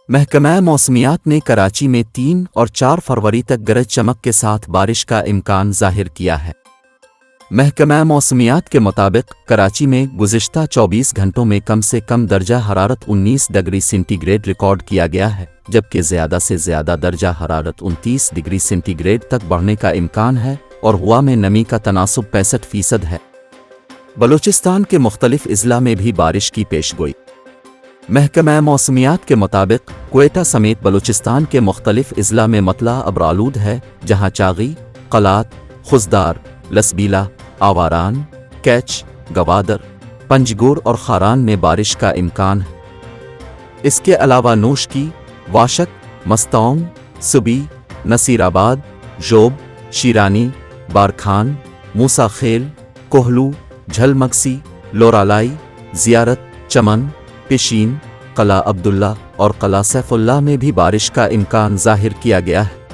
महकमा मौसमियात ने कराची में 3 और 4 फरवरी तक गरज चमक के साथ बारिश का इम्कान जाहिर किया है। महकमा मौसमियात के मुताबिक कराची में गुज़िश्ता 24 घंटों में कम से कम दर्जा हरारत 19 डिग्री सेंटीग्रेड रिकॉर्ड किया गया है, जबकि ज़्यादा से ज़्यादा दर्जा हरारत 29 डिग्री सेंटीग्रेड तक बढ़ने का इम्कान है और हवा में नमी का तनासुब 65% है। बलूचिस्तान के मुख्तलिफ अज़ला में भी बारिश की पेशगोई। महकमा मौसमियात के मुताबिक क्वेटा समेत बलूचिस्तान के मुख्तलिफ अज़ला में मतला अबरालूद है, जहाँ चागी, कलात, खुजदार, लसबीला, आवारान, कैच, गवादर, पंजगुर और खारान में बारिश का इम्कान है। इसके अलावा नूशकी, वाशक, मस्तौंग, सुबी, नसीराबाद, जोब, शीरानी, बारखान, मूसा खेल, कोहलू, झलमगसी, लोरालाई, ज़ियारत, चमन, पिशीन, कला अब्दुल्ला और कला सैफुल्लाह में भी बारिश का इम्कान जाहिर किया गया है।